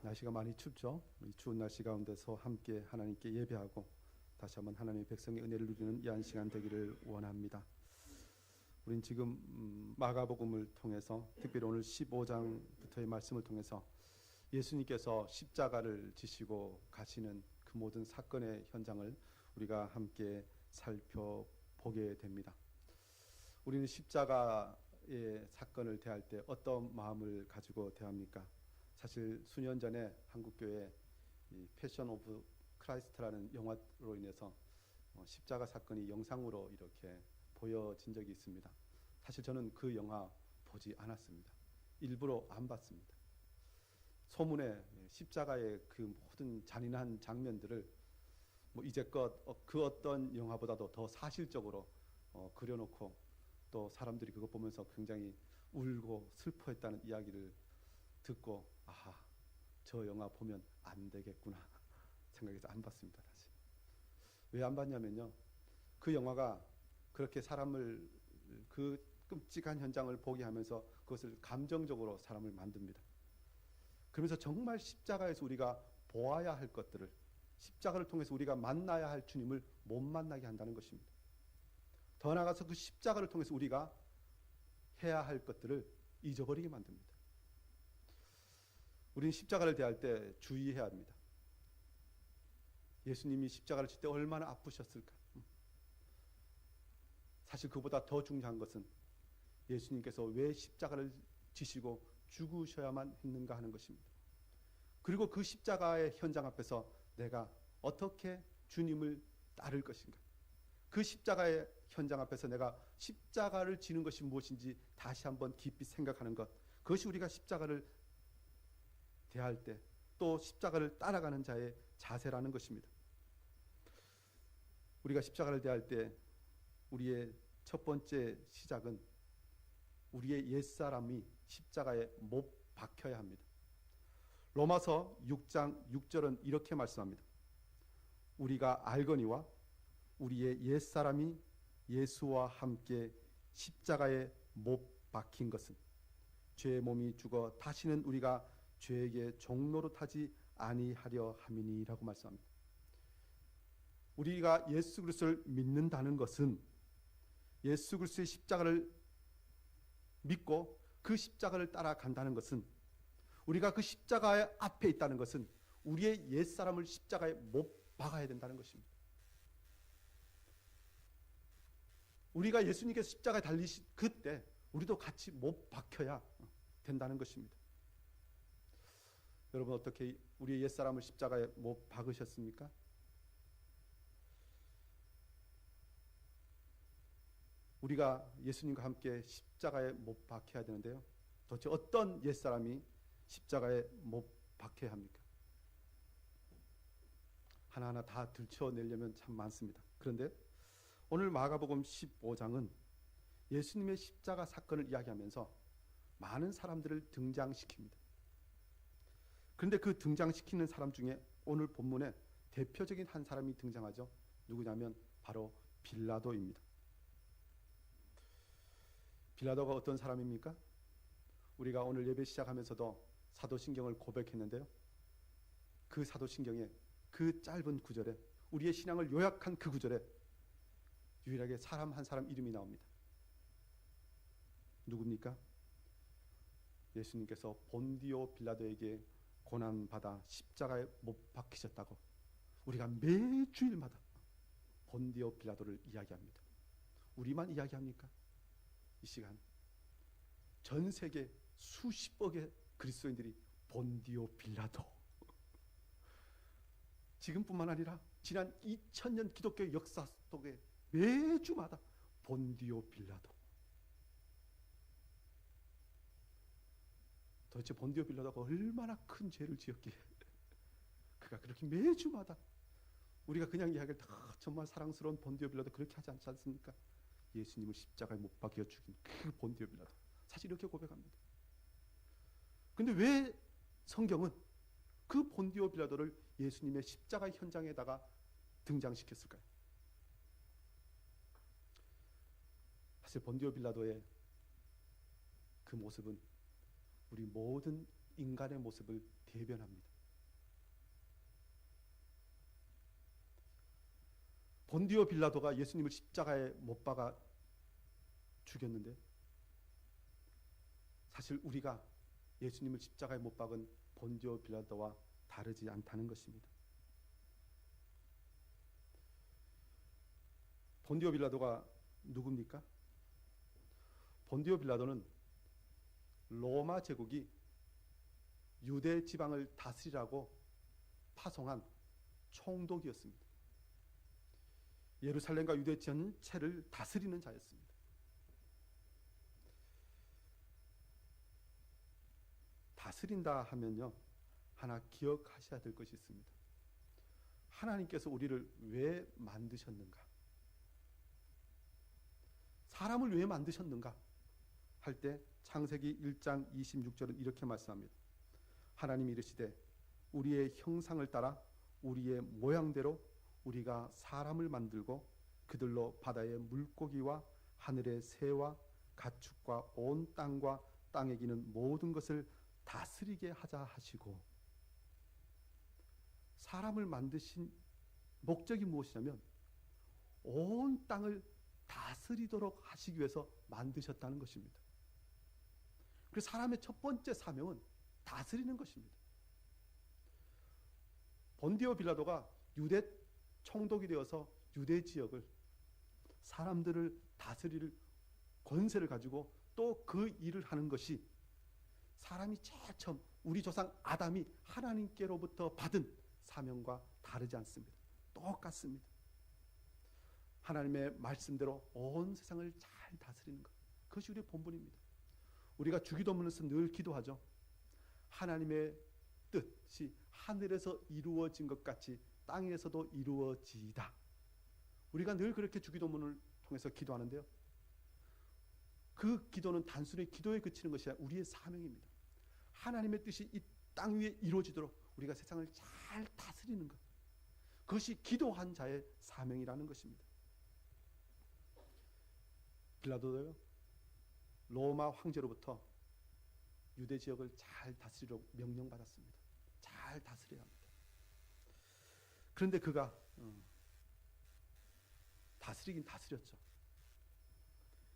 날씨가 많이 춥죠. 이 추운 날씨 가운데서 함께 하나님께 예배하고 다시 한번 하나님의 백성의 은혜를 누리는 이 한 시간 되기를 원합니다. 우린 지금 마가복음을 통해서 특별히 오늘 15장부터의 말씀을 통해서 예수님께서 십자가를 지시고 가시는 그 모든 사건의 현장을 우리가 함께 살펴보게 됩니다. 우리는 십자가의 사건을 대할 때 어떤 마음을 가지고 대합니까? 사실 수년 전에 한국교회 패션 오브 크라이스트라는 영화로 인해서 십자가 사건이 영상으로 이렇게 보여진 적이 있습니다. 사실 저는 그 영화 보지 않았습니다. 일부러 안 봤습니다. 소문에 십자가의 그 모든 잔인한 장면들을 이제껏 그 어떤 영화보다도 더 사실적으로 그려놓고 또 사람들이 그거 보면서 굉장히 울고 슬퍼했다는 이야기를 듣고 저 영화 보면 안 되겠구나 생각해서 안 봤습니다. 다시. 왜 안 봤냐면요, 그 영화가 그렇게 사람을 그 끔찍한 현장을 보게 하면서 그것을 감정적으로 사람을 만듭니다. 그러면서 정말 십자가에서 우리가 보아야 할 것들을, 십자가를 통해서 우리가 만나야 할 주님을 못 만나게 한다는 것입니다. 더 나아가서 그 십자가를 통해서 우리가 해야 할 것들을 잊어버리게 만듭니다. 우리는 십자가를 대할 때 주의해야 합니다. 예수님이 십자가를 칠 때 얼마나 아프셨을까? 사실 그보다 더 중요한 것은 예수님께서 왜 십자가를 지시고 죽으셔야만 했는가 하는 것입니다. 그리고 그 십자가의 현장 앞에서 내가 어떻게 주님을 따를 것인가? 그 십자가의 현장 앞에서 내가 십자가를 지는 것이 무엇인지 다시 한번 깊이 생각하는 것, 그것이 우리가 십자가를 대할 때 또 십자가를 따라가는 자의 자세라는 것입니다. 우리가 십자가를 대할 때 우리의 첫 번째 시작은 우리의 옛사람이 십자가에 못 박혀야 합니다. 로마서 6장 6절은 이렇게 말씀합니다. 우리가 알거니와 우리의 옛사람이 예수와 함께 십자가에 못 박힌 것은 죄의 몸이 죽어 다시는 우리가 죄에게 종노릇하지 아니하려 함이니라고 말씀합니다. 우리가 예수 그리스도를 믿는다는 것은 예수 그리스도의 십자가를 믿고 그 십자가를 따라간다는 것은, 우리가 그 십자가 앞에 있다는 것은 우리의 옛사람을 십자가에 못 박아야 된다는 것입니다. 우리가 예수님께서 십자가에 달리신 그때 우리도 같이 못 박혀야 된다는 것입니다. 여러분, 어떻게 우리의 옛사람을 십자가에 못 박으셨습니까? 우리가 예수님과 함께 십자가에 못 박혀야 되는데요, 도대체 어떤 옛사람이 십자가에 못 박혀야 합니까? 하나하나 다 들춰내려면 참 많습니다. 그런데 오늘 마가복음 15장은 예수님의 십자가 사건을 이야기하면서 많은 사람들을 등장시킵니다. 그런데 그 등장시키는 사람 중에 오늘 본문에 대표적인 한 사람이 등장하죠. 누구냐면 바로 빌라도입니다. 빌라도가 어떤 사람입니까? 우리가 오늘 예배 시작하면서도 사도신경을 고백했는데요, 그 사도신경에 그 짧은 구절에, 우리의 신앙을 요약한 그 구절에 유일하게 사람 한 사람 이름이 나옵니다. 누굽니까? 예수님께서 본디오 빌라도에게 고난받아 십자가에 못 박히셨다고 우리가 매주일마다 본디오 빌라도를 이야기합니다. 우리만 이야기합니까? 이 시간 전 세계 수십억의 그리스도인들이 본디오 빌라도, 지금뿐만 아니라 지난 2000년 기독교 역사 속에 매주마다 본디오 빌라도. 도대체 본디오 빌라도가 얼마나 큰 죄를 지었기에 그가 그렇게 매주마다, 우리가 그냥 이야기할 때 정말 사랑스러운 본디오 빌라도 그렇게 하지 않지 않습니까? 예수님을 십자가에 못 박여 죽인 그 본디오 빌라도, 사실 이렇게 고백합니다. 근데 왜 성경은 그 본디오 빌라도를 예수님의 십자가 현장에다가 등장시켰을까요? 사실 본디오 빌라도의 그 모습은 우리 모든 인간의 모습을 대변합니다. 본디오 빌라도가 예수님을 십자가에 못 박아 죽였는데 사실 우리가 예수님을 십자가에 못 박은 본디오 빌라도와 다르지 않다는 것입니다. 본디오 빌라도가 누굽니까? 본디오 빌라도는 로마 제국이 유대 지방을 다스리라고 파송한 총독이었습니다. 예루살렘과 유대 전체를 다스리는 자였습니다. 다스린다 하면요, 하나 기억하셔야 될 것이 있습니다. 하나님께서 우리를 왜 만드셨는가? 사람을 왜 만드셨는가? 할 때 창세기 1장 26절은 이렇게 말씀합니다. 하나님이 이르시되 우리의 형상을 따라 우리의 모양대로 우리가 사람을 만들고 그들로 바다의 물고기와 하늘의 새와 가축과 온 땅과 땅에 기는 모든 것을 다스리게 하자 하시고, 사람을 만드신 목적이 무엇이냐면 온 땅을 다스리도록 하시기 위해서 만드셨다는 것입니다. 그래서 사람의 첫 번째 사명은 다스리는 것입니다. 본디오 빌라도가 유대 총독이 되어서 유대 지역을, 사람들을 다스릴 권세를 가지고 또 그 일을 하는 것이 사람이 제일 처음 우리 조상 아담이 하나님께로부터 받은 사명과 다르지 않습니다. 똑같습니다. 하나님의 말씀대로 온 세상을 잘 다스리는 것, 그것이 우리의 본분입니다. 우리가 주기도문에서 늘 기도하죠. 하나님의 뜻이 하늘에서 이루어진 것 같이 땅에서도 이루어지이다. 우리가 늘 그렇게 주기도문을 통해서 기도하는데요, 그 기도는 단순히 기도에 그치는 것이 아니라 우리의 사명입니다. 하나님의 뜻이 이 땅 위에 이루어지도록 우리가 세상을 잘 다스리는 것, 그것이 기도한 자의 사명이라는 것입니다. 빌라도도요, 로마 황제로부터 유대 지역을 잘 다스리려고 명령받았습니다. 잘 다스려야 합니다. 그런데 그가 다스리긴 다스렸죠.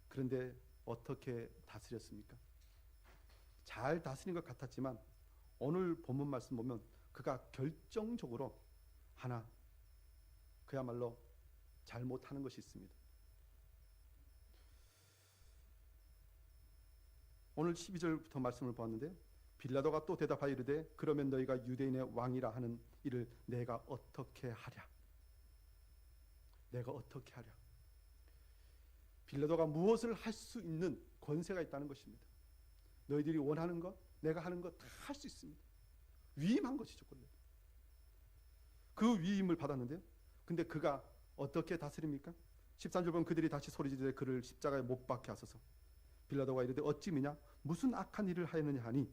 그런데 어떻게 다스렸습니까? 잘 다스린 것 같았지만 오늘 본문 말씀 보면 그가 결정적으로 하나 그야말로 잘못하는 것이 있습니다. 오늘 12절부터 말씀을 보았는데, 빌라도가 또 대답하여 이르되 그러면 너희가 유대인의 왕이라 하는 이를 내가 어떻게 하랴? 내가 어떻게 하랴? 빌라도가 무엇을 할 수 있는 권세가 있다는 것입니다. 너희들이 원하는 것, 내가 하는 것 다 할 수 있습니다. 위임한 것이죠. 그 위임을 받았는데요, 근데 그가 어떻게 다스립니까? 13절 보면 그들이 다시 소리지르되 그를 십자가에 못 박게 하소서. 빌라도가 이르되 어찌 미냐? 무슨 악한 일을 하였느냐 하니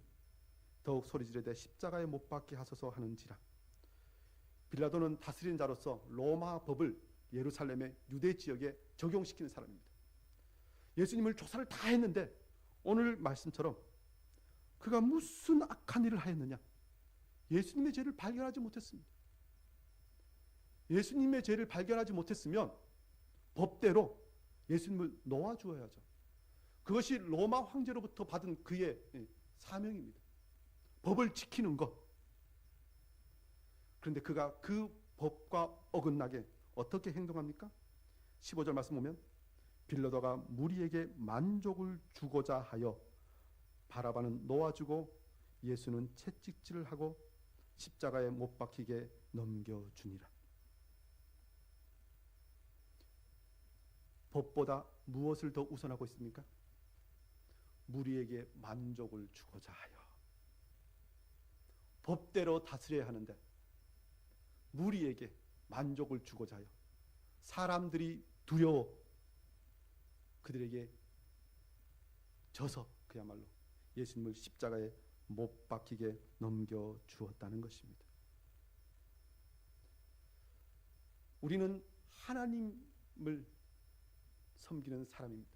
더욱 소리지르되 십자가에 못 박게 하소서 하는지라. 빌라도는 다스리는 자로서 로마 법을 예루살렘의 유대 지역에 적용시키는 사람입니다. 예수님을 조사를 다 했는데 오늘 말씀처럼 그가 무슨 악한 일을 하였느냐? 예수님의 죄를 발견하지 못했습니다. 예수님의 죄를 발견하지 못했으면 법대로 예수님을 놓아주어야죠. 그것이 로마 황제로부터 받은 그의 사명입니다. 법을 지키는 것. 그런데 그가 그 법과 어긋나게 어떻게 행동합니까? 15절 말씀 보면 빌라도가 무리에게 만족을 주고자 하여 바라바는 놓아주고 예수는 채찍질을 하고 십자가에 못 박히게 넘겨주니라. 법보다 무엇을 더 우선하고 있습니까? 무리에게 만족을 주고자 하여. 법대로 다스려야 하는데 무리에게 만족을 주고자 하여, 사람들이 두려워 그들에게 져서 그야말로 예수님을 십자가에 못 박히게 넘겨주었다는 것입니다. 우리는 하나님을 섬기는 사람입니다.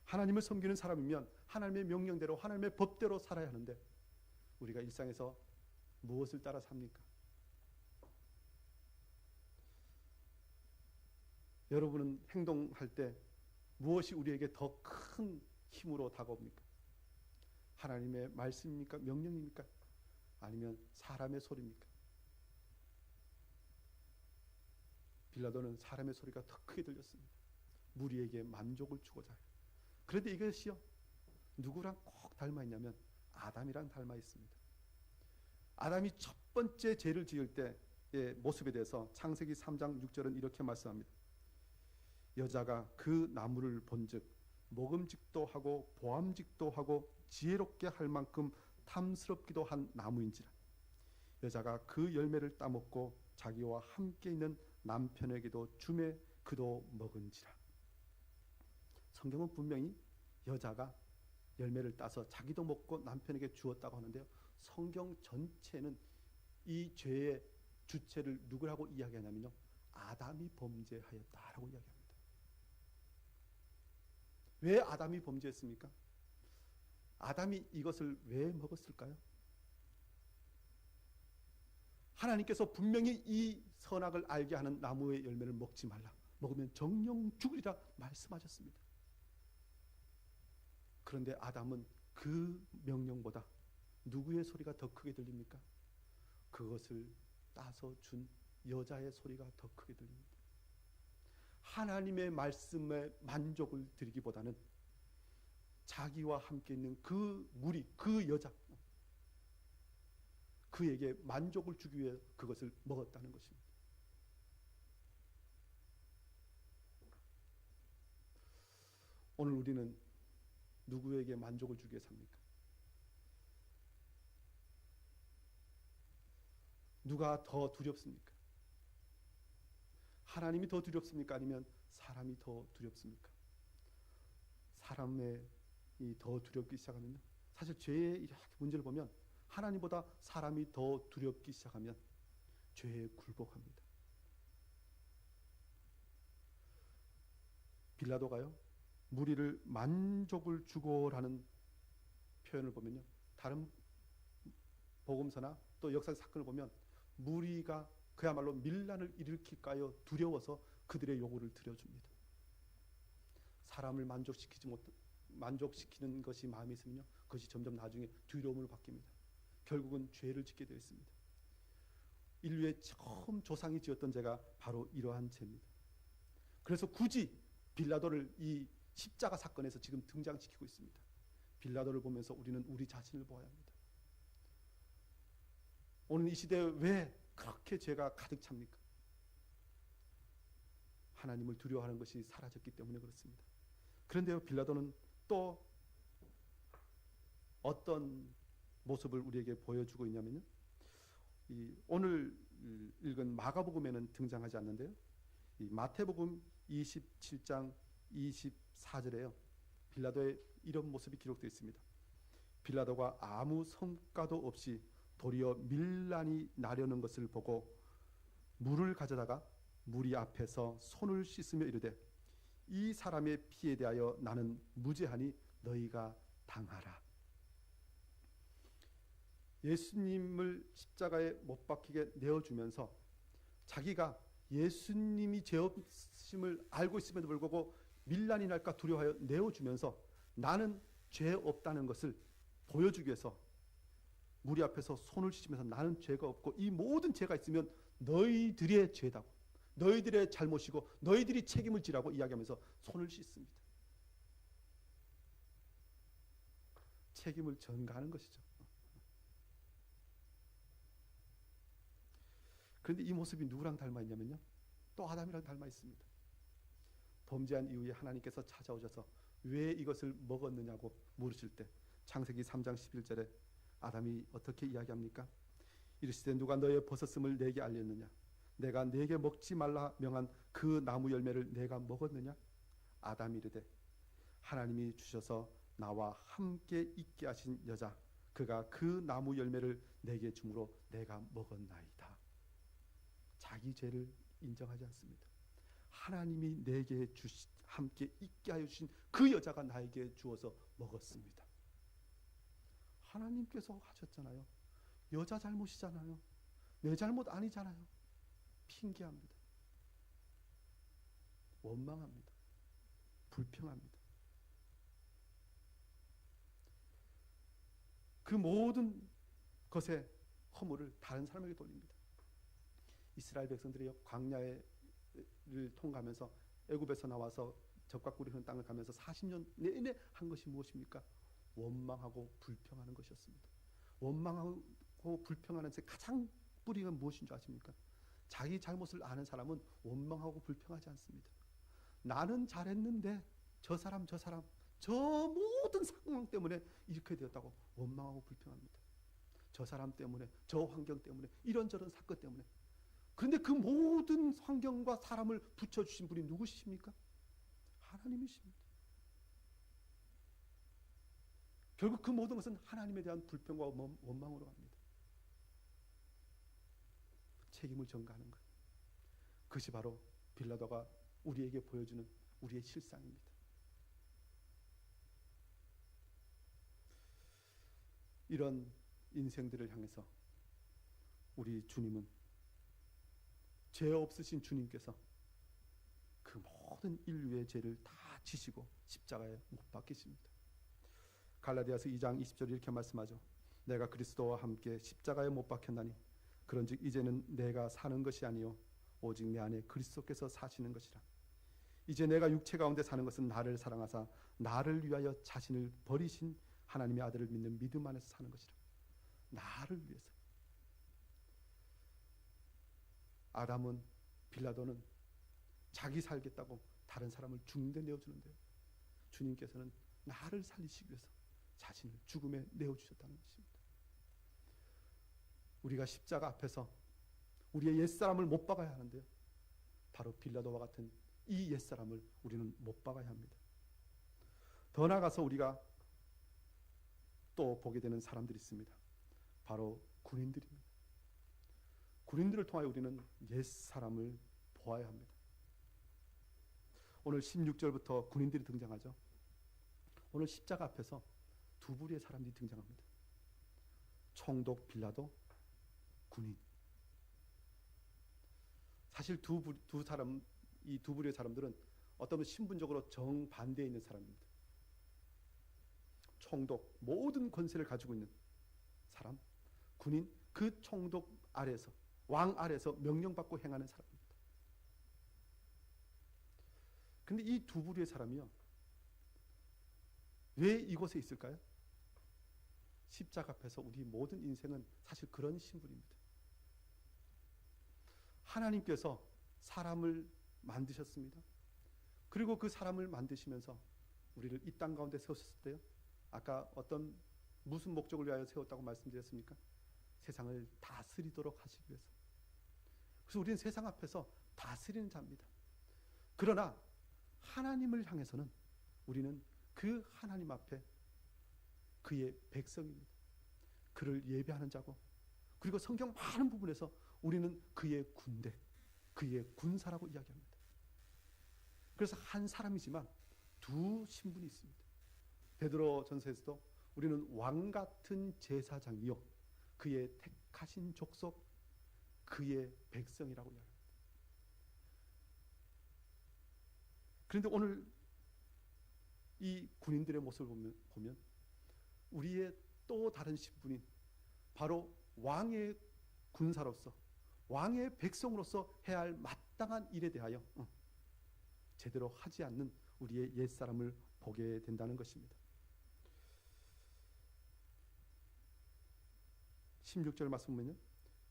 하나님을 섬기는 사람이면 하나님의 명령대로, 하나님의 법대로 살아야 하는데 우리가 일상에서 무엇을 따라 삽니까? 여러분은 행동할 때 무엇이 우리에게 더 큰 힘으로 다가옵니까? 하나님의 말씀입니까? 명령입니까? 아니면 사람의 소리입니까? 빌라도는 사람의 소리가 더 크게 들렸습니다. 무리에게 만족을 주고자 해요. 그런데 이것이요, 누구랑 꼭 닮아 있냐면 아담이랑 닮아 있습니다. 아담이 첫 번째 죄를 지을 때의 모습에 대해서 창세기 3장 6절은 이렇게 말씀합니다. 여자가 그 나무를 본즉 먹음직도 하고 보암직도 하고 지혜롭게 할 만큼 탐스럽기도 한 나무인지라. 여자가 그 열매를 따먹고 자기와 함께 있는 남편에게도 주매 그도 먹은지라. 성경은 분명히 여자가 열매를 따서 자기도 먹고 남편에게 주었다고 하는데요, 성경 전체는 이 죄의 주체를 누구라고 이야기하냐면요, 아담이 범죄하였다라고 이야기합니다. 왜 아담이 범죄했습니까? 아담이 이것을 왜 먹었을까요? 하나님께서 분명히 이 선악을 알게 하는 나무의 열매를 먹지 말라, 먹으면 정령 죽으리라 말씀하셨습니다. 그런데 아담은 그 명령보다 누구의 소리가 더 크게 들립니까? 그것을 따서 준 여자의 소리가 더 크게 들립니다. 하나님의 말씀에 만족을 드리기보다는 자기와 함께 있는 그 무리, 그 여자, 그에게 만족을 주기 위해 그것을 먹었다는 것입니다. 오늘 우리는 누구에게 만족을 주기 위해 삽니까? 누가 더 두렵습니까? 하나님이 더 두렵습니까? 아니면 사람이 더 두렵습니까? 사람이 더 두렵기 시작하면요, 사실 죄의 이렇게 문제를 보면 하나님보다 사람이 더 두렵기 시작하면 죄에 굴복합니다. 빌라도가요, 무리를 만족을 주고라는 표현을 보면요, 다른 복음서나 또 역사 사건을 보면 무리가 그야말로 밀란을 일으킬까요 두려워서 그들의 요구를 들여줍니다. 사람을 만족시키는 것이 마음에 있으면요, 그것이 점점 나중에 두려움으로 바뀝니다. 결국은 죄를 짓게 되어 있습니다. 인류의 처음 조상이 지었던 죄가 바로 이러한 죄입니다. 그래서 굳이 빌라도를 이 십자가 사건에서 지금 등장시키고 있습니다. 빌라도를 보면서 우리는 우리 자신을 보아야 합니다. 오늘 이 시대에 왜 그렇게 죄가 가득 찹니까? 하나님을 두려워하는 것이 사라졌기 때문에 그렇습니다. 그런데요, 빌라도는 또 어떤 모습을 우리에게 보여주고 있냐면요, 오늘 읽은 마가복음에는 등장하지 않는데요, 이 마태복음 27장 24절에요 빌라도의 이런 모습이 기록되어 있습니다. 빌라도가 아무 성과도 없이 도리어 밀란이 나려는 것을 보고 물을 가져다가 무리 앞에서 손을 씻으며 이르되 이 사람의 피에 대하여 나는 무죄하니 너희가 당하라. 예수님을 십자가에 못 박히게 내어주면서 자기가 예수님이 죄 없음을 알고 있음에도 불구하고 밀란이 날까 두려워하여 내어주면서 나는 죄 없다는 것을 보여주기 위해서 무리 앞에서 손을 씻으면서 나는 죄가 없고 이 모든 죄가 있으면 너희들의 죄다고, 너희들의 잘못이고 너희들이 책임을 지라고 이야기하면서 손을 씻습니다. 책임을 전가하는 것이죠. 그런데 이 모습이 누구랑 닮아 있냐면요, 또 아담이랑 닮아 있습니다. 범죄한 이후에 하나님께서 찾아오셔서 왜 이것을 먹었느냐고 물으실 때 창세기 3장 11절에 아담이 어떻게 이야기합니까? 이르시되 누가 너의 벗었음을 내게 알렸느냐? 내가 내게 먹지 말라 명한 그 나무 열매를 내가 먹었느냐? 아담이 이르되 하나님이 주셔서 나와 함께 있게 하신 여자 그가 그 나무 열매를 내게 주므로 내가 먹었나이다. 자기 죄를 인정하지 않습니다. 하나님이 내게 함께 있게 하여 주신 그 여자가 나에게 주어서 먹었습니다. 하나님께서 하셨잖아요. 여자 잘못이잖아요. 내 잘못 아니잖아요. 핑계합니다. 원망합니다. 불평합니다. 그 모든 것의 허물을 다른 사람에게 돌립니다. 이스라엘 백성들이 광야를 통과하면서 애굽에서 나와서 적과 꿀이 흐르는 땅을 가면서 40년 내내 한 것이 무엇입니까? 원망하고 불평하는 것이었습니다. 원망하고 불평하는 데 가장 뿌리가 무엇인 줄 아십니까? 자기 잘못을 아는 사람은 원망하고 불평하지 않습니다. 나는 잘했는데 저 사람 저 모든 상황 때문에 이렇게 되었다고 원망하고 불평합니다. 저 사람 때문에, 저 환경 때문에, 이런저런 사건 때문에. 그런데 그 모든 환경과 사람을 붙여주신 분이 누구십니까? 하나님이십니다. 결국 그 모든 것은 하나님에 대한 불평과 원망으로 갑니다. 책임을 전가하는 것. 그것이 바로 빌라도가 우리에게 보여주는 우리의 실상입니다. 이런 인생들을 향해서 우리 주님은, 죄 없으신 주님께서 그 모든 인류의 죄를 다 지시고 십자가에 못 박히십니다. 갈라디아서 2장 20절 이렇게 말씀하죠. 내가 그리스도와 함께 십자가에 못 박혔나니 그런즉 이제는 내가 사는 것이 아니요 오직 내 안에 그리스도께서 사시는 것이라. 이제 내가 육체 가운데 사는 것은 나를 사랑하사 나를 위하여 자신을 버리신 하나님의 아들을 믿는 믿음 안에서 사는 것이라. 나를 위해서. 아담은, 빌라도는 자기 살겠다고 다른 사람을 죽는데 내어주는데요, 주님께서는 나를 살리시기 위해서 자신을 죽음에 내어주셨다는 것입니다. 우리가 십자가 앞에서 우리의 옛사람을 못 박아야 하는데요, 바로 빌라도와 같은 이 옛사람을 우리는 못 박아야 합니다. 더 나아가서 우리가 또 보게 되는 사람들이 있습니다. 바로 군인들입니다. 군인들을 통하여 우리는 옛사람을 보아야 합니다. 오늘 16절부터 군인들이 등장하죠. 오늘 십자가 앞에서 두 부류의 사람들이 등장합니다. 총독 빌라도, 군인. 사실 이 두 부류의 사람들은 어떤 신분적으로 정반대에 있는 사람입니다. 총독, 모든 권세를 가지고 있는 사람, 군인, 그 총독 아래에서, 왕 아래에서 명령받고 행하는 사람입니다. 근데 이 두 부류의 사람이요, 왜 이곳에 있을까요? 십자가 앞에서 우리 모든 인생은 사실 그런 신분입니다. 하나님께서 사람을 만드셨습니다. 그리고 그 사람을 만드시면서 우리를 이 땅 가운데 세우셨을 때요, 아까 무슨 목적을 위하여 세웠다고 말씀드렸습니까? 세상을 다스리도록 하시기 위해서. 그래서 우리는 세상 앞에서 다스리는 자입니다. 그러나 하나님을 향해서는 우리는 그 하나님 앞에 그의 백성입니다. 그를 예배하는 자고, 그리고 성경 많은 부분에서 우리는 그의 군대, 그의 군사라고 이야기합니다. 그래서 한 사람이지만 두 신분이 있습니다. 베드로 전서에서도 우리는 왕 같은 제사장이요 그의 택하신 족속, 그의 백성이라고 이야기합니다. 그런데 오늘 이 군인들의 모습을 보면 우리의 또 다른 신분인 바로 왕의 군사로서, 왕의 백성으로서 해야 할 마땅한 일에 대하여 제대로 하지 않는 우리의 옛사람을 보게 된다는 것입니다. 16절 말씀 보면요,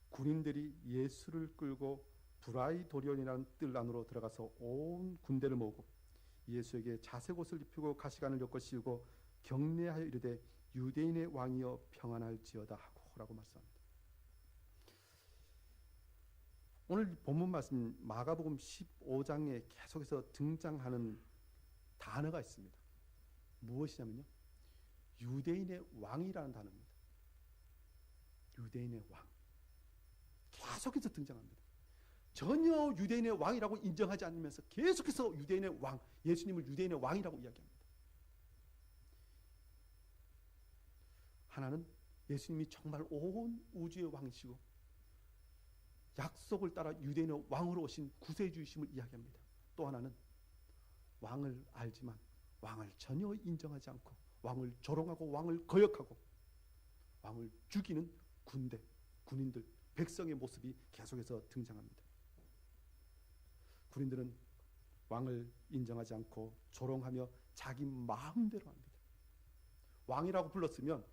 군인들이 예수를 끌고 브라이도리온이라는 뜰 안으로 들어가서 온 군대를 모으고 예수에게 자색 옷을 입히고 가시관을 엮어 씌우고 경례하여 이르되 유대인의 왕이여 평안할지어다 하고라고 말씀합니다. 오늘 본문 말씀 마가복음 15장에 계속해서 등장하는 단어가 있습니다. 무엇이냐면요, 유대인의 왕이라는 단어입니다. 유대인의 왕. 계속해서 등장합니다. 전혀 유대인의 왕이라고 인정하지 않으면서 계속해서 유대인의 왕, 예수님을 유대인의 왕이라고 이야기합니다. 하나는 예수님이 정말 온 우주의 왕이시고 약속을 따라 유대인의 왕으로 오신 구세주이심을 이야기합니다. 또 하나는 왕을 알지만 왕을 전혀 인정하지 않고 왕을 조롱하고 왕을 거역하고 왕을 죽이는 군대, 군인들, 백성의 모습이 계속해서 등장합니다. 군인들은 왕을 인정하지 않고 조롱하며 자기 마음대로 합니다. 왕이라고 불렀으면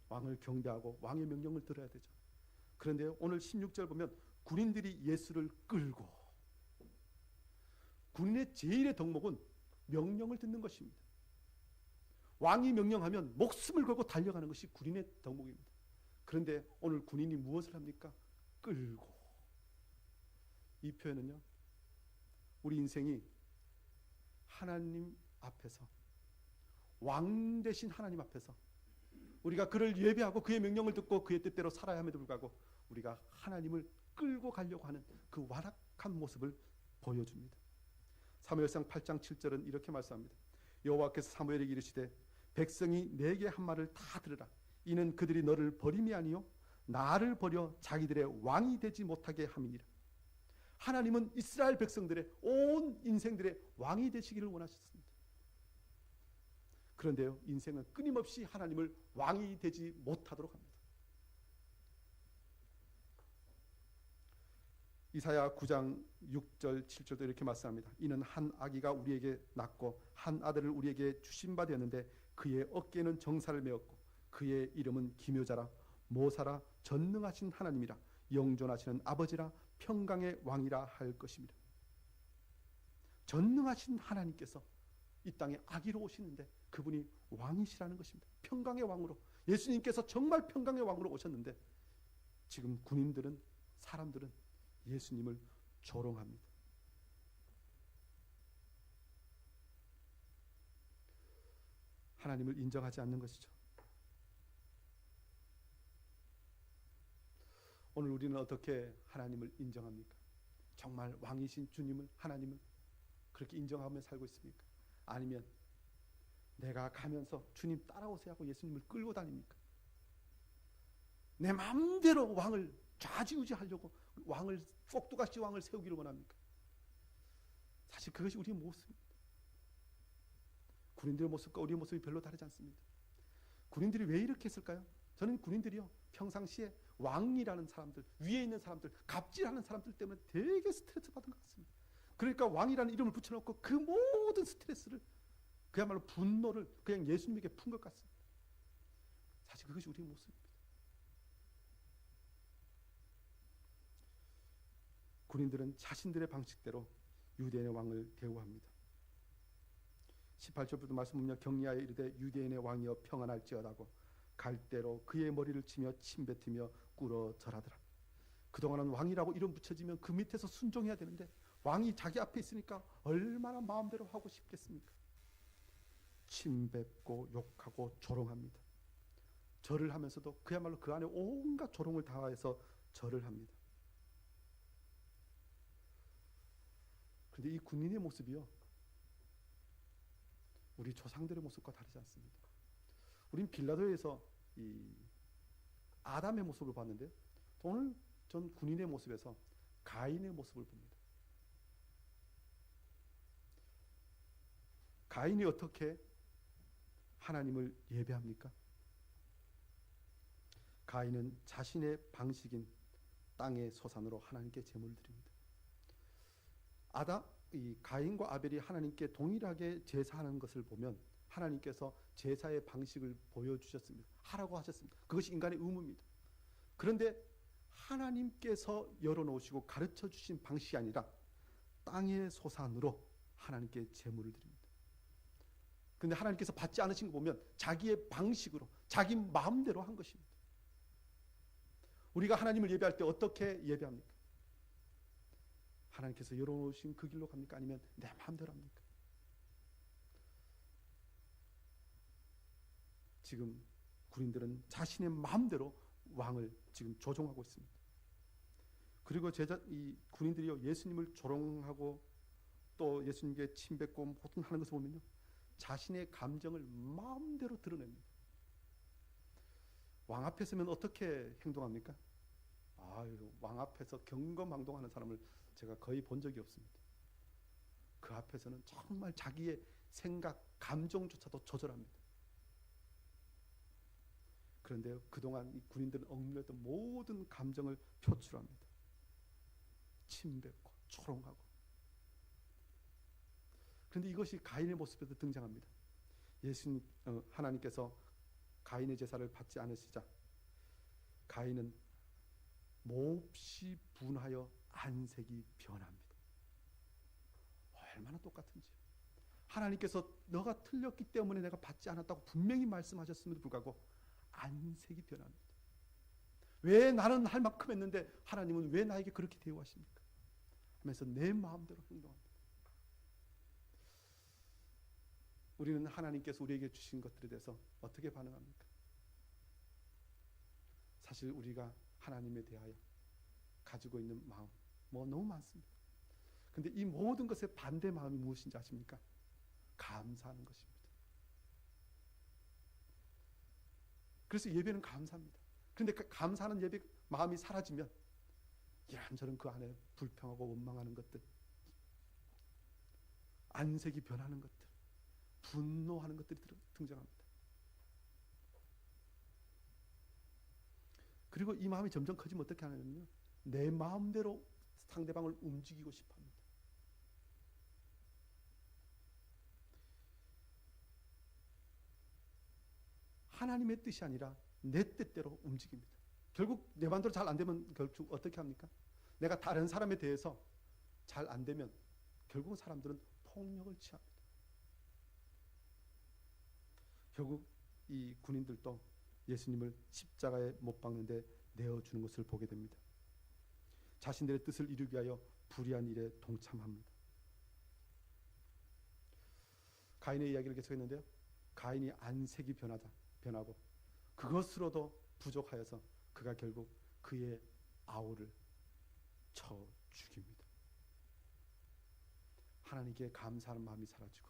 왕을 경배하고 왕의 명령을 들어야 되죠. 그런데 오늘 16절 보면 군인들이 예수를 끌고, 군인의 제일의 덕목은 명령을 듣는 것입니다. 왕이 명령하면 목숨을 걸고 달려가는 것이 군인의 덕목입니다. 그런데 오늘 군인이 무엇을 합니까? 끌고. 이 표현은요, 우리 인생이 하나님 앞에서, 왕 되신 하나님 앞에서 우리가 그를 예배하고 그의 명령을 듣고 그의 뜻대로 살아야 함에도 불구하고 우리가 하나님을 끌고 가려고 하는 그 완악한 모습을 보여줍니다. 사무엘상 8장 7절은 이렇게 말씀합니다. 여호와께서 사무엘에게 이르시되 백성이 내게 한 말을 다 들으라. 이는 그들이 너를 버림이 아니요 나를 버려 자기들의 왕이 되지 못하게 함이니라. 하나님은 이스라엘 백성들의 온 인생들의 왕이 되시기를 원하셨습니다. 그런데요, 인생은 끊임없이 하나님을 왕이 되지 못하도록 합니다. 이사야 9장 6절 7절도 이렇게 말씀합니다. 이는 한 아기가 우리에게 낳고 한 아들을 우리에게 주신 바 되었는데 그의 어깨에는 정사를 메었고 그의 이름은 기묘자라 모사라 전능하신 하나님이라 영존하시는 아버지라 평강의 왕이라 할 것입니다. 전능하신 하나님께서 이 땅에 아기로 오시는데 그분이 왕이시라는 것입니다. 평강의 왕으로, 예수님께서 정말 평강의 왕으로 오셨는데 지금 군인들은, 사람들은 예수님을 조롱합니다. 하나님을 인정하지 않는 것이죠. 오늘 우리는 어떻게 하나님을 인정합니까? 정말 왕이신 주님을, 하나님을 그렇게 인정하며 살고 있습니까? 아니면 내가 가면서 주님 따라오세요 하고 예수님을 끌고 다닙니까? 내 마음대로 왕을 좌지우지하려고 왕을, 꼭두각시 왕을 세우기를 원합니까? 사실 그것이 우리의 모습입니다. 군인들의 모습과 우리의 모습이 별로 다르지 않습니다. 군인들이 왜 이렇게 했을까요? 저는 군인들이요, 평상시에 왕이라는 사람들, 위에 있는 사람들, 갑질하는 사람들 때문에 되게 스트레스 받은 것 같습니다. 그러니까 왕이라는 이름을 붙여놓고 그 모든 스트레스를, 그야말로 분노를 그냥 예수님에게 푼 것 같습니다. 사실 그것이 우리의 모습입니다. 군인들은 자신들의 방식대로 유대인의 왕을 대우합니다. 18절부터 말씀 보면 격리하여 이르되 유대인의 왕이여 평안할지어다고 갈대로 그의 머리를 치며 침뱉으며 꿇어 절하더라. 그동안은 왕이라고 이름 붙여지면 그 밑에서 순종해야 되는데 왕이 자기 앞에 있으니까 얼마나 마음대로 하고 싶겠습니까? 침뱉고 욕하고 조롱합니다. 절을 하면서도 그야말로 그 안에 온갖 조롱을 다해서 절을 합니다. 그런데 이 군인의 모습이요, 우리 조상들의 모습과 다르지 않습니다. 우린 빌라도에서 이 아담의 모습을 봤는데 오늘 전 군인의 모습에서 가인의 모습을 봅니다. 가인이 어떻게 하나님을 예배합니까? 가인은 자신의 방식인 땅의 소산으로 하나님께 제물을 드립니다. 이 가인과 아벨이 하나님께 동일하게 제사하는 것을 보면 하나님께서 제사의 방식을 보여주셨습니다. 하라고 하셨습니다. 그것이 인간의 의무입니다. 그런데 하나님께서 열어놓으시고 가르쳐 주신 방식이 아니라 땅의 소산으로 하나님께 제물을 드립니다. 그런데 하나님께서 받지 않으신 거 보면 자기의 방식으로, 자기 마음대로 한 것입니다. 우리가 하나님을 예배할 때 어떻게 예배합니까? 하나님께서 열어놓으신 그 길로 갑니까? 아니면 내 마음대로 합니까? 지금 군인들은 자신의 마음대로 왕을 지금 조종하고 있습니다. 그리고 이 군인들이요, 예수님을 조롱하고 또 예수님께 침뱉고 모든 하는 것을 보면요, 자신의 감정을 마음대로 드러냅니다. 왕 앞에 서면 어떻게 행동합니까? 왕 앞에서 경거망동하는 사람을 제가 거의 본 적이 없습니다. 그 앞에서는 정말 자기의 생각, 감정조차도 조절합니다. 그런데 그동안 이 군인들은 억눌렸던 모든 감정을 표출합니다. 침뱉고 조롱하고. 그런데 이것이 가인의 모습에도 등장합니다. 하나님께서 가인의 제사를 받지 않으시자 가인은 몹시 분하여 안색이 변합니다. 얼마나 똑같은지. 하나님께서 너가 틀렸기 때문에 내가 받지 않았다고 분명히 말씀하셨음에도 불구하고 안색이 변합니다. 왜 나는 할 만큼 했는데 하나님은 왜 나에게 그렇게 대우하십니까? 하면서 내 마음대로 행동합니다. 우리는 하나님께서 우리에게 주신 것들에 대해서 어떻게 반응합니까? 사실 우리가 하나님에 대하여 가지고 있는 마음 너무 많습니다. 그런데 이 모든 것의 반대 마음이 무엇인지 아십니까? 감사하는 것입니다. 그래서 예배는 감사합니다. 그런데 그 감사하는 예배 마음이 사라지면 이런저런 그 안에 불평하고 원망하는 것들, 안색이 변하는 것들, 분노하는 것들이 등장합니다. 그리고 이 마음이 점점 커지면 어떻게 하냐면요, 내 마음대로 상대방을 움직이고 싶어 합니다. 하나님의 뜻이 아니라 내 뜻대로 움직입니다. 결국 내 마음대로 잘 안 되면 결국 어떻게 합니까? 내가 다른 사람에 대해서 잘 안 되면 결국 사람들은 폭력을 취합니다. 결국 이 군인들도 예수님을 십자가에 못 박는데 내어주는 것을 보게 됩니다. 자신들의 뜻을 이루기 위하여 불의한 일에 동참합니다. 가인의 이야기를 계속했는데요, 가인이 안색이 변하고 그것으로도 부족하여서 그가 결국 그의 아우를 쳐 죽입니다. 하나님께 감사하는 마음이 사라지고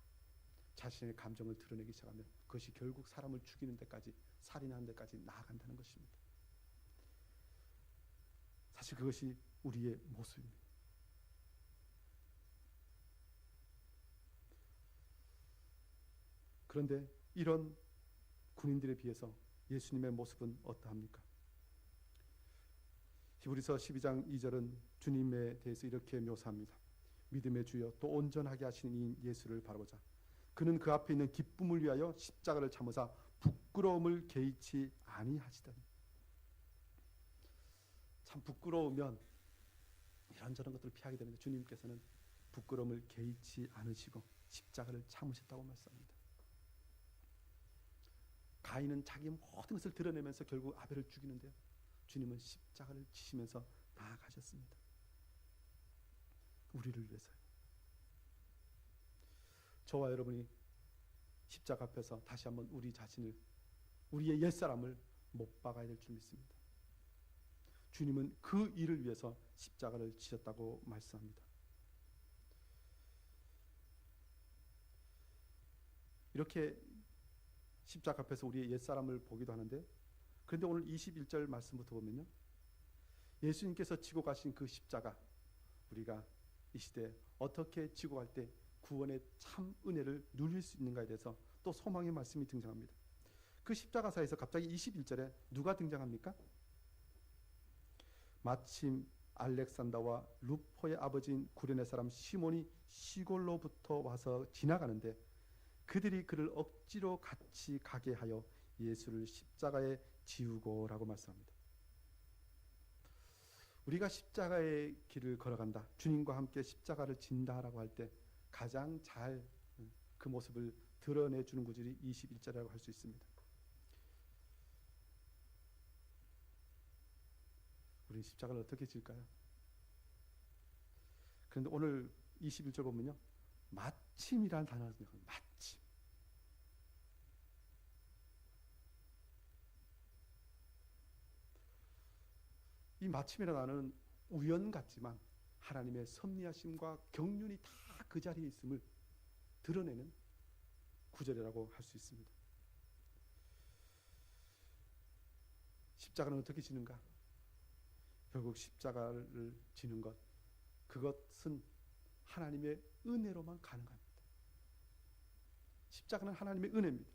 자신의 감정을 드러내기 시작하면 그것이 결국 사람을 죽이는 데까지, 살인하는 데까지 나아간다는 것입니다. 사실 그것이 우리의 모습입니다. 그런데 이런 군인들에 비해서 예수님의 모습은 어떠합니까? 히브리서 12장 2절은 주님에 대해서 이렇게 묘사합니다. 믿음의 주여 또 온전하게 하시는 이 예수를 바라보자. 그는 그 앞에 있는 기쁨을 위하여 십자가를 참으사 부끄러움을 개의치 아니하시더니. 참 부끄러우면 이런저런 것들을 피하게 되는데 주님께서는 부끄러움을 개의치 않으시고 십자가를 참으셨다고 말씀합니다. 가인은 자기 모든 것을 드러내면서 결국 아벨을 죽이는데요, 주님은 십자가를 지시면서 나아가셨습니다. 우리를 위해서요. 저와 여러분이 십자가 앞에서 다시 한번 우리 자신을, 우리의 옛사람을 못 박아야 될 줄 믿습니다. 주님은 그 일을 위해서 십자가를 지셨다고 말씀합니다. 이렇게 십자가 앞에서 우리의 옛사람을 보기도 하는데, 그런데 오늘 21절 말씀부터 보면요, 예수님께서 지고 가신 그 십자가, 우리가 이 시대에 어떻게 지고 갈 때 구원의 참 은혜를 누릴 수 있는가에 대해서 또 소망의 말씀이 등장합니다. 그 십자가사에서 갑자기 21절에 누가 등장합니까? 마침 알렉산더와 루포의 아버지인 구레네 사람 시몬이 시골로부터 와서 지나가는데 그들이 그를 억지로 같이 가게 하여 예수를 십자가에 지우고라고 말씀합니다. 우리가 십자가의 길을 걸어간다, 주님과 함께 십자가를 진다라고 할 때 가장 잘 그 모습을 드러내주는 구절이 21절이라고 할 수 있습니다. 우리 십자가를 어떻게 질까요? 그런데 오늘 21절 보면요, 마침이라는 단어를 생각합니다. 마침. 이 마침이라는 단어는 우연 같지만 하나님의 섭리하심과 경륜이 다 그 자리에 있음을 드러내는 구절이라고 할 수 있습니다. 십자가는 어떻게 지는가? 결국 십자가를 지는 것, 그것은 하나님의 은혜로만 가능합니다. 십자가는 하나님의 은혜입니다.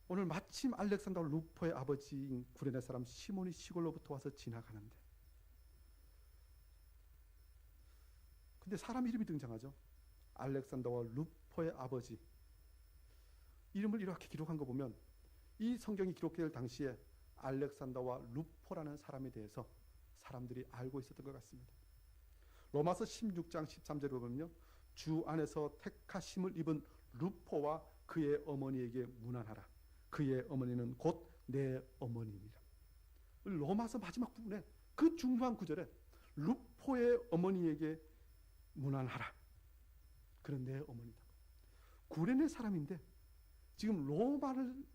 오늘 마침 알렉산더 루포의 아버지인 구레네 사람 시몬이 시골로부터 와서 지나가는데, 근데 사람 이름이 등장하죠. 알렉산더와 루포의 아버지. 이름을 이렇게 기록한 거 보면 이 성경이 기록될 당시에 알렉산더와 루포라는 사람에 대해서 사람들이 알고 있었던 것 같습니다. 로마서 16장 13절에 보면요, 주 안에서 택하심을 입은 루포와 그의 어머니에게 문안하라. 그의 어머니는 곧 내 어머니입니다. 로마서 마지막 부분에 그 중요한 구절에 루포의 어머니에게 문안하라. 그런 내 어머니다. 구레네 사람인데 지금 로마를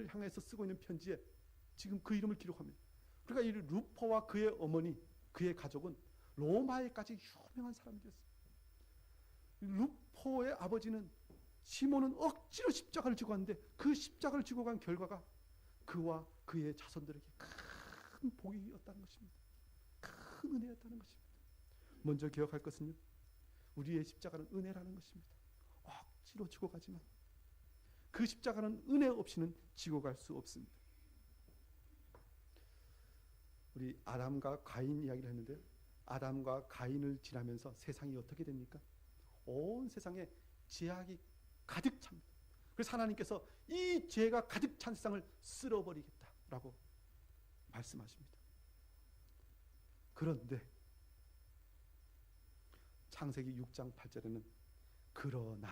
향해서 쓰고 있는 편지에 지금 그 이름을 기록합니다. 그러니까 이 루포와 그의 어머니, 그의 가족은 로마에까지 유명한 사람들이었어요. 루포의 아버지는 시몬은 억지로 십자가를 지고 갔는데 그 십자가를 지고 간 결과가 그와 그의 자손들에게 큰 복이었다는 것입니다. 큰 은혜였다는 것입니다. 먼저 기억할 것은요, 우리의 십자가는 은혜라는 것입니다. 억지로 지고 가지만 그 십자가는 은혜 없이는 지고 갈 수 없습니다. 우리 아담과 가인 이야기를 했는데, 아담과 가인을 지나면서 세상이 어떻게 됩니까? 온 세상에 죄악이 가득 찹니다. 그래서 하나님께서 이 죄가 가득 찬 세상을 쓸어버리겠다라고 말씀하십니다. 그런데 창세기 6장 8절에는 그러나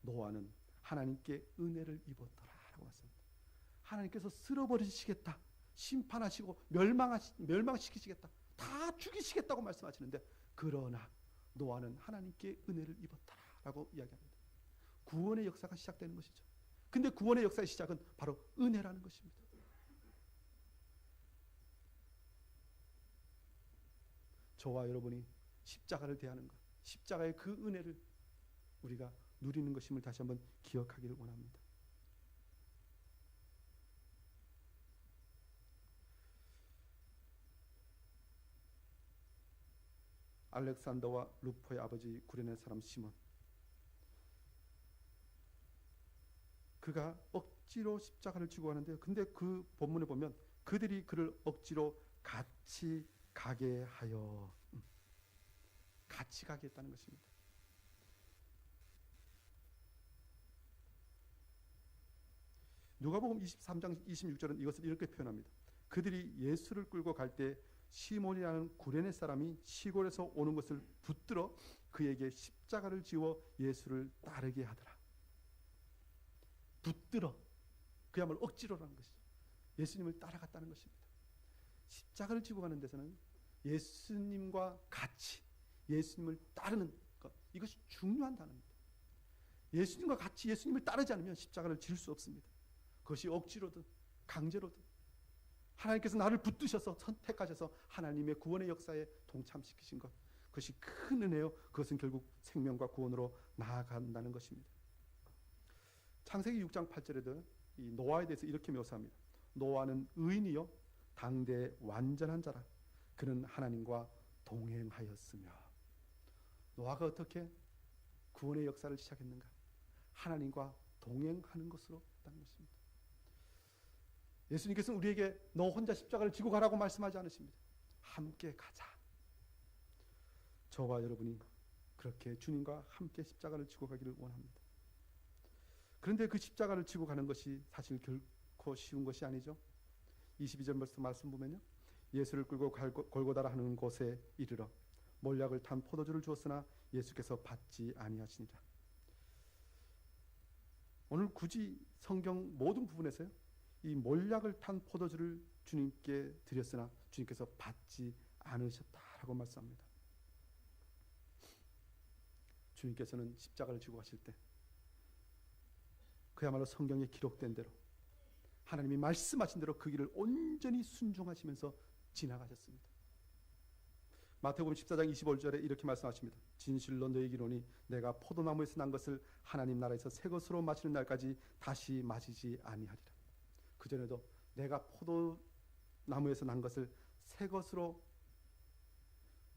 노아는 하나님께 은혜를 입었더라라고 말씀합니다. 하나님께서 쓸어버리시겠다, 심판하시고 멸망시키시겠다, 다 죽이시겠다고 말씀하시는데, 그러나 노아는 하나님께 은혜를 입었다라고 이야기합니다. 구원의 역사가 시작되는 것이죠. 근데 구원의 역사의 시작은 바로 은혜라는 것입니다. 저와 여러분이 십자가를 대하는 것, 십자가의 그 은혜를 우리가 누리는 것임을 다시 한번 기억하기를 원합니다. 알렉산더와 루포의 아버지 구레네 사람 시몬, 그가 억지로 십자가를 지고 가는데요, 근데 그 본문에 보면 그들이 그를 억지로 같이 가게 하여, 같이 가게 했다는 것입니다. 누가복음 23장 26절은 이것을 이렇게 표현합니다. 그들이 예수를 끌고 갈 때 시몬이라는 구레네 사람이 시골에서 오는 것을 붙들어 그에게 십자가를 지워 예수를 따르게 하더라. 붙들어, 그야말로 억지로라는 것이죠. 예수님을 따라갔다는 것입니다. 십자가를 지고 가는 데서는 예수님과 같이 예수님을 따르는 것, 이것이 중요한 단어입니다. 예수님과 같이 예수님을 따르지 않으면 십자가를 질 수 없습니다. 그것이 억지로든 강제로든 하나님께서 나를 붙드셔서 선택하셔서 하나님의 구원의 역사에 동참시키신 것, 그것이 큰 은혜요, 그것은 결국 생명과 구원으로 나아간다는 것입니다. 창세기 6장 8절에도 이 노아에 대해서 이렇게 묘사합니다. 노아는 의인이요 당대 완전한 자라. 그는 하나님과 동행하였으며. 노아가 어떻게 구원의 역사를 시작했는가? 하나님과 동행하는 것으로 했다는 것입니다. 예수님께서는 우리에게 너 혼자 십자가를 지고 가라고 말씀하지 않으십니다. 함께 가자. 저와 여러분이 그렇게 주님과 함께 십자가를 지고 가기를 원합니다. 그런데 그 십자가를 지고 가는 것이 사실 결코 쉬운 것이 아니죠. 22절 말씀 보면요, 예수를 끌고 골고다라 하는 곳에 이르러 몰약을 탄 포도주를 주었으나 예수께서 받지 아니하시니라. 오늘 굳이 성경 모든 부분에서요, 이 몰약을 탄 포도주를 주님께 드렸으나 주님께서 받지 않으셨다라고 말씀합니다. 주님께서는 십자가를 지고 가실 때 그야말로 성경에 기록된 대로 하나님이 말씀하신 대로 그 길을 온전히 순종하시면서 지나가셨습니다. 마태복음 14장 25절에 이렇게 말씀하십니다. 진실로 너희에게 이르노니 내가 포도나무에서 난 것을 하나님 나라에서 새 것으로 마시는 날까지 다시 마시지 아니하리라. 그전에도 내가 포도나무에서 난 것을 새 것으로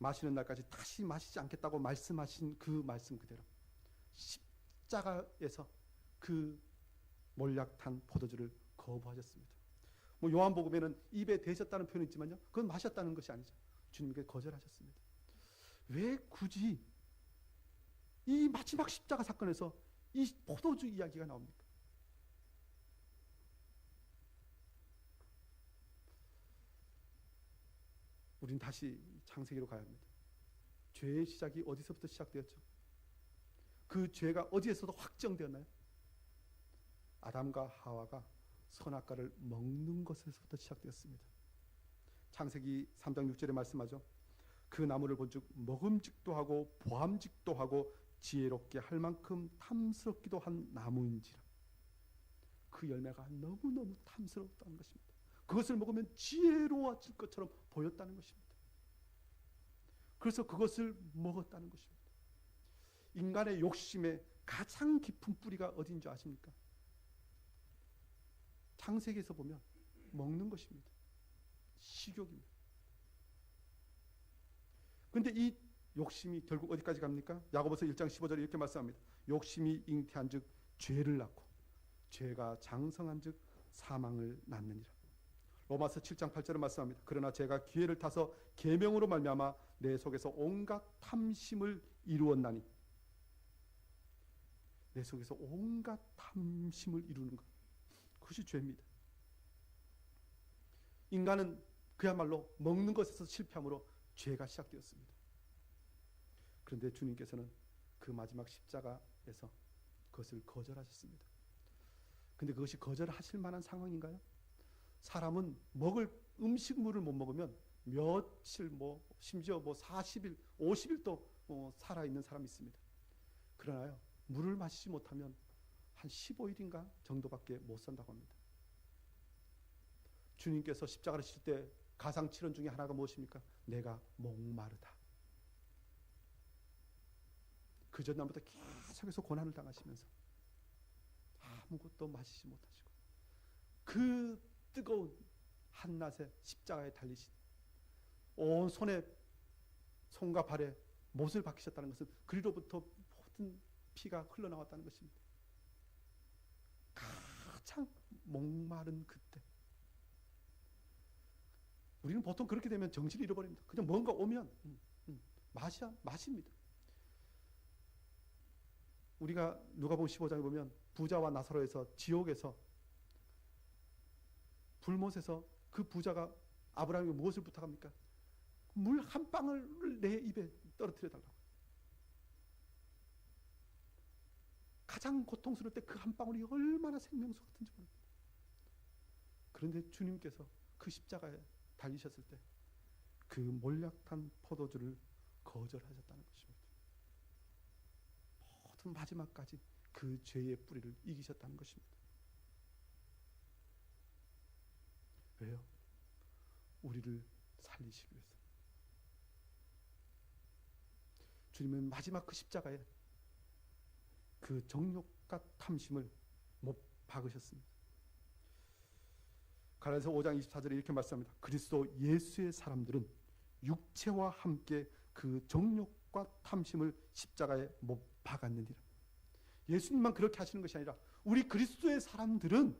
마시는 날까지 다시 마시지 않겠다고 말씀하신 그 말씀 그대로 십자가에서 그 몰약탄 포도주를 거부하셨습니다. 뭐 요한복음에는 입에 대셨다는 표현이 있지만요, 그건 마셨다는 것이 아니죠. 주님께 거절하셨습니다. 왜 굳이 이 마지막 십자가 사건에서 이 포도주 이야기가 나옵니까? 우린 다시 창세기로 가야 합니다. 죄의 시작이 어디서부터 시작되었죠? 그 죄가 어디에서도 확정되었나요? 아담과 하와가 선악과를 먹는 것에서부터 시작되었습니다. 창세기 3장 6절에 말씀하죠. 그 나무를 본즉 먹음직도 하고 보암직도 하고 지혜롭게 할 만큼 탐스럽기도 한 나무인지라. 그 열매가 너무너무 탐스럽다는 것입니다. 그것을 먹으면 지혜로워질 것처럼 보였다는 것입니다. 그래서 그것을 먹었다는 것입니다. 인간의 욕심의 가장 깊은 뿌리가 어디인 줄 아십니까? 창세기에서 보면 먹는 것입니다. 식욕입니다. 그런데 이 욕심이 결국 어디까지 갑니까? 야고보서 1장 15절에 이렇게 말씀합니다. 욕심이 잉태한 즉 죄를 낳고 죄가 장성한 즉 사망을 낳느니라. 로마서 7장 8절에 말씀합니다. 그러나 제가 기회를 타서 계명으로 말미암아 내 속에서 온갖 탐심을 이루었나니. 내 속에서 온갖 탐심을 이루는 것, 그것이 죄입니다. 인간은 그야말로 먹는 것에서 실패함으로 죄가 시작되었습니다. 그런데 주님께서는 그 마지막 십자가에서 그것을 거절하셨습니다. 근데 그것이 거절하실 만한 상황인가요? 사람은 먹을 음식물을 못 먹으면 며칠, 심지어 40일, 50일도 살아있는 사람이 있습니다. 그러나요, 물을 마시지 못하면 한 15일인가 정도밖에 못 산다고 합니다. 주님께서 십자가를 칠 때 가상칠언 중에 하나가 무엇입니까? 내가 목마르다. 그 전날부터 계속해서 고난을 당하시면서 아무것도 마시지 못하시고 그 뜨거운 한낮에 십자가에 달리신 온 손과 발에 못을 박히셨다는 것은 그리로부터 모든 피가 흘러나왔다는 것입니다. 가장 목마른 그때 우리는 보통 그렇게 되면 정신을 잃어버립니다. 그냥 뭔가 오면 마십니다. 우리가 누가복음 15장에 보면 부자와 나사로에서 지옥에서 불못에서 그 부자가 아브라함에게 무엇을 부탁합니까? 물 한 방울을 내 입에 떨어뜨려 달라고. 가장 고통스러울 때 그 한 방울이 얼마나 생명수 같은지 모릅니다. 그런데 주님께서 그 십자가에 달리셨을 때 그 몰약한 포도주를 거절하셨다는 것입니다. 모든 마지막까지 그 죄의 뿌리를 이기셨다는 것입니다. 왜요? 우리를 살리시기 위해서. 주님은 마지막 그 십자가에 그 정욕과 탐심을 못 박으셨습니다. 갈라디아서 5장 24절에 이렇게 말씀합니다. 그리스도 예수의 사람들은 육체와 함께 그 정욕과 탐심을 십자가에 못 박았느니라. 예수님만 그렇게 하시는 것이 아니라 우리 그리스도의 사람들은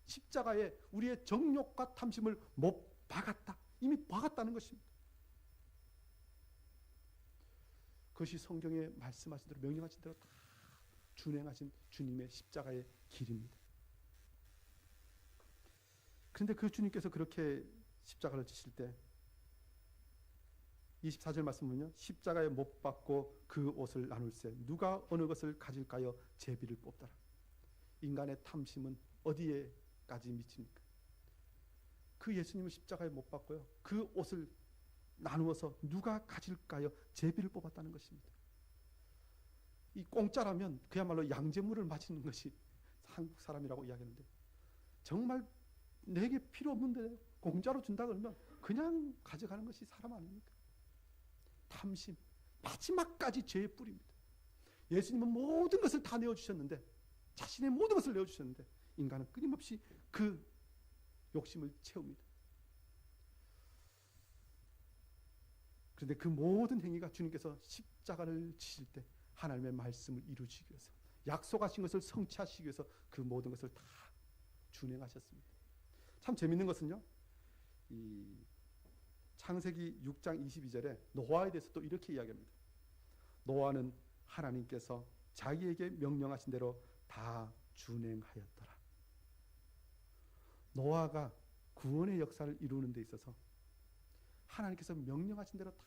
십자가에 우리의 정욕과 탐심을 못 박았다. 이미 박았다는 것입니다. 그것이 성경에 말씀하신 대로 명령하신 대로 다 준행하신 주님의 십자가의 길입니다. 그런데 그 주님께서 그렇게 십자가를 지실 때 24절 말씀 보면 십자가에 못 박고 그 옷을 나눌세 누가 어느 것을 가질까요? 제비를 뽑더라. 인간의 탐심은 어디에까지 미칩니까? 그 예수님을 십자가에 못 박고요, 그 옷을 나누어서 누가 가질까요? 제비를 뽑았다는 것입니다. 이 공짜라면 그야말로 양재물을 마시는 것이 한국 사람이라고 이야기하는데, 정말 내게 필요 없는데 공짜로 준다 그러면 그냥 가져가는 것이 사람 아닙니까? 탐심, 마지막까지 죄의 뿌리입니다. 예수님은 모든 것을 다 내어주셨는데, 자신의 모든 것을 내어주셨는데 인간은 끊임없이 그 욕심을 채웁니다. 그런데 그 모든 행위가 주님께서 십자가를 지실 때 하나님의 말씀을 이루시기 위해서, 약속하신 것을 성취하시기 위해서 그 모든 것을 다 준행하셨습니다. 참 재밌는 것은요, 이 창세기 6장 22절에 노아에 대해서 또 이렇게 이야기합니다. 노아는 하나님께서 자기에게 명령하신 대로 다 준행하였더라. 노아가 구원의 역사를 이루는 데 있어서 하나님께서 명령하신 대로 다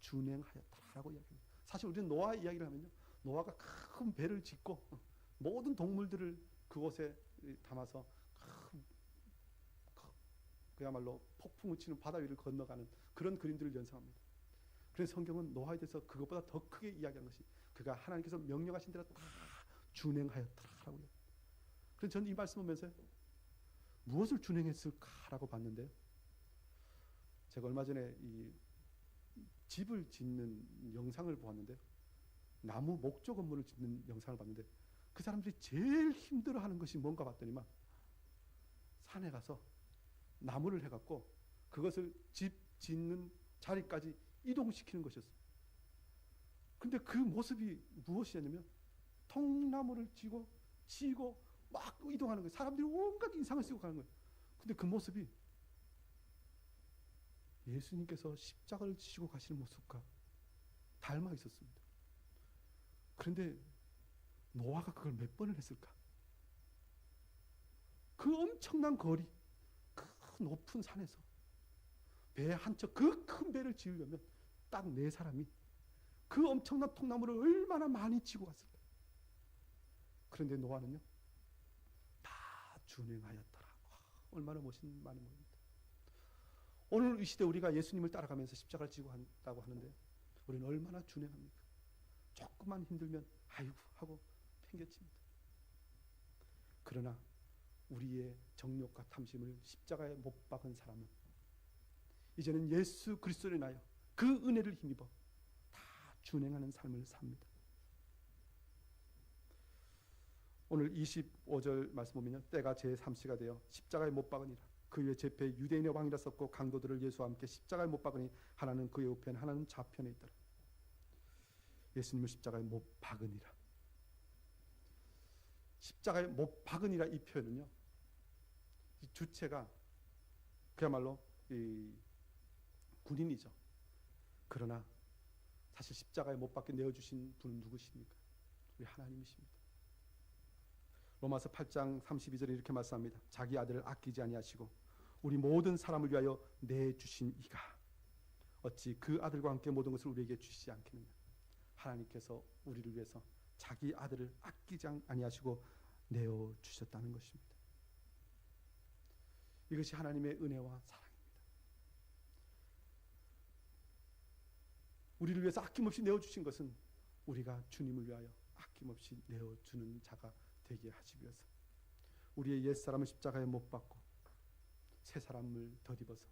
준행하였다라고 이야기합니다. 사실 우리는 노아 이야기를 하면요, 노아가 큰 배를 짓고 모든 동물들을 그곳에 담아서 그야말로 폭풍을 치는 바다 위를 건너가는 그런 그림들을 연상합니다. 그래서 성경은 노아에 대해서 그것보다 더 크게 이야기한 것이 그가 하나님께서 명령하신 대로 다 준행하였더라라고요. 그래서 저는 이 말씀 보면서 무엇을 준행했을까라고 봤는데요, 제가 얼마 전에 이 집을 짓는 영상을 보았는데요, 나무 목조 건물을 짓는 영상을 봤는데 그 사람들이 제일 힘들어하는 것이 뭔가 봤더니만 산에 가서 나무를 해갖고 그것을 집 짓는 자리까지 이동시키는 것이었어요. 근데 그 모습이 무엇이었냐면 통나무를 지고 막 이동하는 거예요. 사람들이 온갖 인상을 쓰고 가는 거예요. 근데 그 모습이 예수님께서 십자가를 지시고 가시는 모습과 닮아 있었습니다. 그런데 노아가 그걸 몇 번을 했을까? 그 엄청난 거리, 그 높은 산에서 배 한 척, 그 큰 배를 지으려면 딱 4사람이 그 엄청난 통나무를 얼마나 많이 지고 갔을까? 그런데 노아는요, 다 준행하였더라. 얼마나 멋있는 말입니다. 오늘 이 시대 우리가 예수님을 따라가면서 십자가를 지고 한다고 하는데 우리는 얼마나 준행합니까? 조금만 힘들면 아이고 하고 팽개칩니다. 그러나 우리의 정욕과 탐심을 십자가에 못 박은 사람은 이제는 예수 그리스도를 인하여 그 은혜를 힘입어 다 준행하는 삶을 삽니다. 오늘 25절 말씀 보면요, 때가 제3시가 되어 십자가에 못 박으니라. 그 위에 제 패 유대인의 왕이라 썼고 강도들을 예수와 함께 십자가에 못 박으니 하나는 그의 우편 하나는 좌편에 있더라. 예수님을 십자가에 못 박으니라. 십자가에 못 박으니라 이 표현은요, 이 주체가 그야말로 이 군인이죠. 그러나 사실 십자가에 못 박게 내어주신 분은 누구십니까? 우리 하나님이십니다. 로마서 8장 32절에 이렇게 말씀합니다. 자기 아들을 아끼지 아니하시고 우리 모든 사람을 위하여 내주신 이가 어찌 그 아들과 함께 모든 것을 우리에게 주시지 않겠느냐. 하나님께서 우리를 위해서 자기 아들을 아끼지 아니하시고 내어주셨다는 것입니다. 이것이 하나님의 은혜와 사랑입니다. 우리를 위해서 아낌없이 내어주신 것은 우리가 주님을 위하여 아낌없이 내어주는 자가 되게 하시기 위해서 우리의 옛사람을 십자가에 못 박고 새 사람을 덧입어서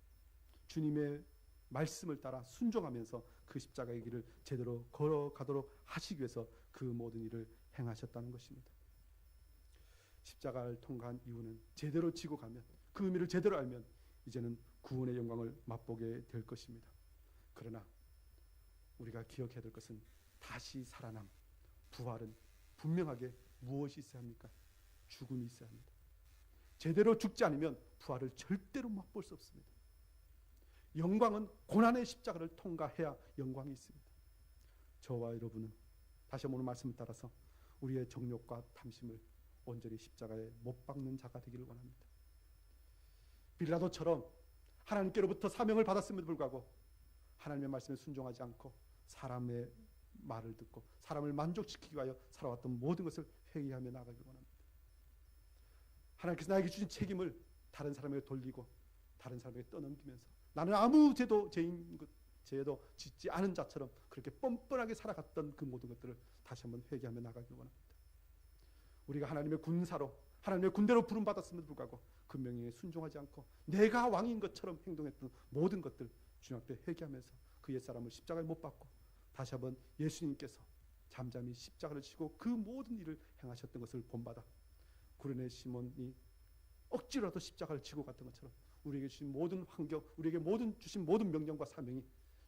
주님의 말씀을 따라 순종하면서 그 십자가의 길을 제대로 걸어가도록 하시기 위해서 그 모든 일을 행하셨다는 것입니다. 십자가를 통과한 이유는 제대로 지고 가면, 그 의미를 제대로 알면 이제는 구원의 영광을 맛보게 될 것입니다. 그러나 우리가 기억해야 될 것은 다시 살아남, 부활은 분명하게 무엇이 있어야 합니까? 죽음이 있어야 합니다. 제대로 죽지 않으면 부활을 절대로 맛볼 수 없습니다. 영광은 고난의 십자가를 통과해야 영광이 있습니다. 저와 여러분은 다시 한번 오늘 말씀을 따라서 우리의 정욕과 탐심을 온전히 십자가에 못 박는 자가 되기를 원합니다. 빌라도처럼 하나님께로부터 사명을 받았음에도 불구하고 하나님의 말씀에 순종하지 않고 사람의 말을 듣고 사람을 만족시키기 위하여 살아왔던 모든 것을 회개하며 나가기를 원합니다. 하나님께서 나에게 주신 책임을 다른 사람에게 돌리고 다른 사람에게 떠넘기면서 나는 아무 죄도 짓지 않은 자처럼 그렇게 뻔뻔하게 살아갔던 그 모든 것들을 다시 한번 회개하며 나가기를 원합니다. 우리가 하나님의 군사로, 하나님의 군대로 부름받았음에도 불구하고 그 명령에 순종하지 않고 내가 왕인 것처럼 행동했던 모든 것들 주님 앞에 회개하면서 그 옛사람을 십자가에 못 박고 다시 한번 예수님께서 잠잠히 십자가를 지고 그 모든 일을 행하셨던 것을 본받아 구레네 시몬이 억지로라도 십자가를 지고 갔던 것처럼 우리에게 주신 모든 환경, 우리에게 주신 모든 명령과 사명이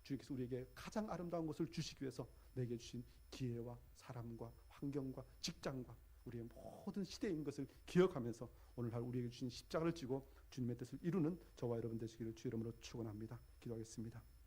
주님께서 우리에게 가장 아름다운 것을 주시기 위해서 내게 주신 기회와 사람과 환경과 직장과 우리의 모든 시대인 것을 기억하면서 오늘 하루 우리에게 주신 십자가를 지고 주님의 뜻을 이루는 저와 여러분 되시기를 주 이름으로 축원합니다. 기도하겠습니다.